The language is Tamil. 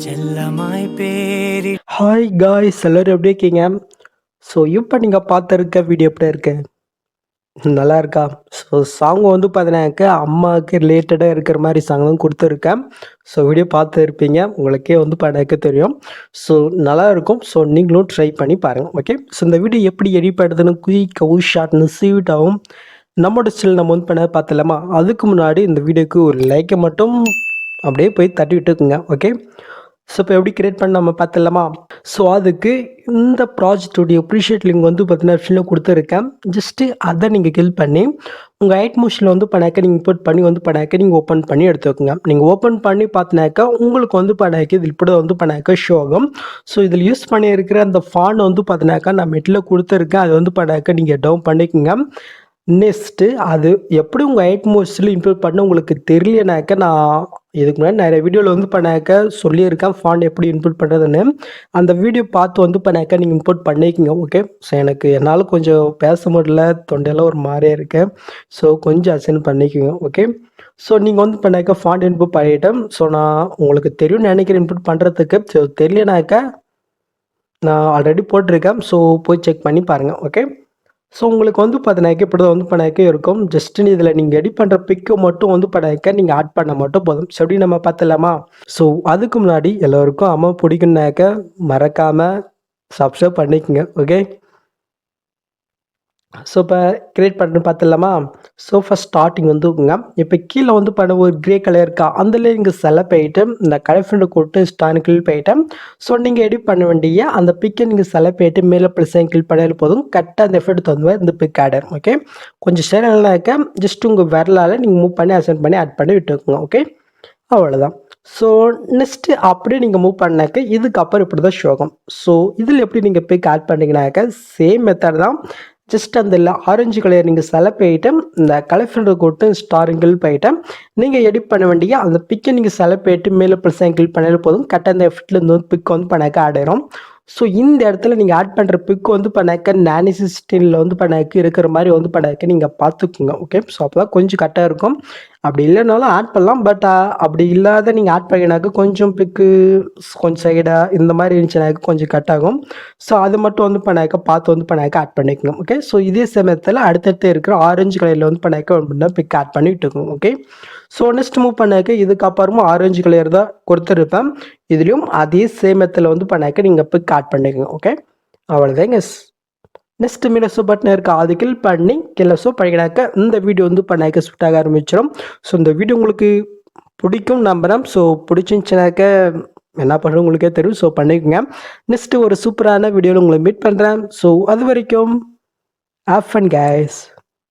செல்லமாய் பேரி ஹாய் காய்ஸ், எல்லோரும் எப்படி இருக்கீங்க? ஸோ இப்போ நீங்கள் பார்த்துருக்க வீடியோ எப்படி இருக்கு? நல்லா இருக்கா? ஸோ சாங் வந்து பார்த்தீங்கன்னாக்க அம்மாவுக்கு ரிலேட்டடாக இருக்கிற மாதிரி சாங் தான் கொடுத்துருக்கேன். ஸோ வீடியோ பார்த்து இருப்பீங்க, உங்களுக்கே வந்து எனக்கு தெரியும். ஸோ நல்லா இருக்கும். ஸோ நீங்களும் ட்ரை பண்ணி பாருங்கள். ஓகே, ஸோ இந்த வீடியோ எப்படி எடிட் பண்ணுறதுன்னு குயிக்காகவும் ஷார்ட்னு ஸ்வீட்டாகவும் நம்மளோட ஸ்டில் நம்ம வந்து பண்ண பார்த்துலாமா? அதுக்கு முன்னாடி இந்த வீடியோக்கு ஒரு லைக்கை மட்டும் அப்படியே போய் தட்டி விட்டுக்குங்க. ஓகே, ஸோ இப்போ எப்படி கிரியேட் பண்ண நம்ம பார்த்துலாமா? ஸோ அதுக்கு இந்த ப்ராஜெக்டோடைய அப்ரிஷியேட் லிங்க் வந்து பார்த்தீங்கன்னா ஆப்ஷனில் கொடுத்துருக்கேன். ஜஸ்ட்டு அதை நீங்கள் கிளிக் பண்ணி உங்கள் ஐட் மோஷனில் வந்து பண்ணாக்க நீங்கள் இம்போர்ட் பண்ணி வந்து பண்ணாக்க நீங்கள் ஓப்பன் பண்ணி எடுத்துக்கோங்க. நீங்கள் ஓப்பன் பண்ணி பார்த்தினாக்கா உங்களுக்கு வந்து பண்ணாக்க இது இப்படி வந்து பண்ணாக்க ஷோ ஆகும். ஸோ இதில் யூஸ் பண்ணியிருக்கிற அந்த ஃபாண்ட் வந்து பார்த்தினாக்கா நான் மெட்டில் கொடுத்துருக்கேன். அது வந்து பண்ணாக்க நீங்கள் டவுன் பண்ணிக்கோங்க. நெக்ஸ்ட்டு அது எப்படி உங்கள் ஐட் மோஸ்டில் இம்ப்ரூவ் பண்ண உங்களுக்கு தெரியலனாக்க நான் இதுக்கு முன்னாடி நிறைய வீடியோவில் வந்து பண்ணாக்க சொல்லியிருக்கேன் ஃபாண்ட் எப்படி இன்புட் பண்ணுறதுன்னு. அந்த வீடியோ பார்த்து வந்து பண்ணாக்க நீங்கள் இம்போர்ட் பண்ணிக்கோங்க. ஓகே, ஸோ எனக்கு என்னால் கொஞ்சம் பேச முடியல, தொண்டையெல்லாம் ஒரு மாதிரியாக இருக்குது. ஸோ கொஞ்சம் அசைன் பண்ணிக்கோங்க. ஓகே, ஸோ நீங்கள் வந்து பண்ணாக்க ஃபாண்ட் இன்புட் பண்ணிட்டேன். ஸோ நான் உங்களுக்கு தெரியும்னு நினைக்கிறேன் இன்புட் பண்ணுறதுக்கு. ஸோ தெரியலனாக்க நான் ஆல்ரெடி போட்டிருக்கேன். ஸோ போய் செக் பண்ணி பாருங்கள். ஓகே, ஸோ உங்களுக்கு வந்து பார்த்தீங்கன்னாக்க இப்படி தான் வந்து பண்ணாக்க இருக்கும். ஜஸ்ட்டு இதில் நீங்கள் எடிட் பண்ணுற பிக்கை மட்டும் வந்து பண்ணாக்க நீங்கள் ஆட் பண்ண மட்டும் போதும். ஸோ எப்படி நம்ம பார்த்துலாமா? ஸோ அதுக்கு முன்னாடி எல்லோருக்கும் அம்மா பிடிக்குன்னாக்க மறக்காமல் சப்ஸ்கிரைப் பண்ணிக்கோங்க. ஓகே, ஸோ இப்போ கிரியேட் பண்ணு பார்த்துலாமா? ஸோ ஃபஸ்ட் ஸ்டார்டிங் வந்துங்க. இப்போ கீழே வந்து பண்ண ஒரு கிரே கலர் இருக்கா, அதில் நீங்கள் செலக்ட் போயிட்டு இந்த கலர் ஃப்ரெண்டு கொடுத்து ஸ்டான் கிளிக் போயிட்டேன். ஸோ நீங்கள் எடிட் பண்ண வேண்டிய அந்த பிக்கை நீங்கள் செலக்ட் போயிட்டு மேலே ப்ளஸ் கிளிக் பண்ணாலும் போதும். கரெக்டாக அந்த எஃபெக்ட் தகுந்த இந்த பிக் ஆடர். ஓகே, கொஞ்சம் சேனல்னாக்க ஜஸ்ட் உங்கள் விரலால் நீங்கள் மூவ் பண்ணி அசைன் பண்ணி ஆட் பண்ணி விட்டுக்கோங்க. ஓகே, அவ்வளோதான். ஸோ நெக்ஸ்ட்டு அப்படியே நீங்கள் மூவ் பண்ணாக்க இதுக்கப்புறம் இப்படி தான் ஷோகம். ஸோ இதில் எப்படி நீங்கள் பிக் ஆட் பண்ணிங்கனாக்க சேம் மெத்தட் தான். ஜஸ்ட் அந்த ஆரஞ்சு கலர் நீங்கள் செலக்ட் போயிட்டு இந்த கலர் ஃபில்டர் கொடுத்து ஸ்டாரிங்கிள் போயிட்டு நீங்கள் எடிட் பண்ண வேண்டிய அந்த பிக்கை நீங்கள் செலக்ட் போயிட்டு மேலே ப்ளஸ் கிளிக் பண்ணாலும் போதும். கரெக்டாக அந்த எஃபெக்டில் இருந்து வந்து பிக் வந்து பண்ணாக்க ஆட் ஆயிரும். ஸோ இந்த இடத்துல நீங்கள் ஆட் பண்ணுற பிக் வந்து பண்ணாக்க 916 வந்து பண்ணாக்க இருக்கிற மாதிரி வந்து பண்ணாக்க நீங்கள் பார்த்துக்குங்க. ஓகே, ஸோ அப்போ தான் கொஞ்சம் கரெக்டாக இருக்கும். அப்படி இல்லைனாலும் ஆட் பண்ணலாம். பட் அப்படி இல்லாத நீங்கள் ஆட் பண்ணினாக்க கொஞ்சம் பிக்கு கொஞ்சம் சைடாக இந்த மாதிரி இருந்துச்சுனாக்க கொஞ்சம் கட் ஆகும். ஸோ அது மட்டும் வந்து பண்ணாக்க பார்த்து வந்து பண்ணாக்க ஆட் பண்ணிக்கணும். ஓகே, ஸோ இதே சமயத்தில் அடுத்தடுத்து இருக்கிற ஆரஞ்சு கலரில் வந்து பண்ணாக்க ஒன்று பிக் ஆட் பண்ணி விட்டுக்கணும். ஓகே, ஸோ நெக்ஸ்ட் மூவ் பண்ணாக்க இதுக்கப்புறமா ஆரஞ்சு கலர் தான் கொடுத்துருப்பேன். இதுலேயும் அதே சேமத்தில் வந்து பண்ணாக்க நீங்கள் பிக் ஆட் பண்ணிக்கோங்க. ஓகே, அவ்வளோதாங்க. நெக்ஸ்ட் மீனஸோ பட்டன் இருக்கா, அது கிளிக் பண்ணி கிளஸோ பண்ணிக்கினாக்க இந்த வீடியோ வந்து பண்ணாக்க ஸ்விட்டாக ஆரம்பிச்சிடும். ஸோ இந்த வீடியோ உங்களுக்கு பிடிக்கும் நம்புகிறேன். ஸோ பிடிச்சிருந்துச்சுனாக்க என்ன பண்ணுறது உங்களுக்கே தெரியும். ஸோ பண்ணிக்கோங்க. நெக்ஸ்ட்டு ஒரு சூப்பரான வீடியோவில் உங்களை மீட் பண்ணுறேன். ஸோ அது வரைக்கும் ஹேவ் ஃபன் கைஸ்.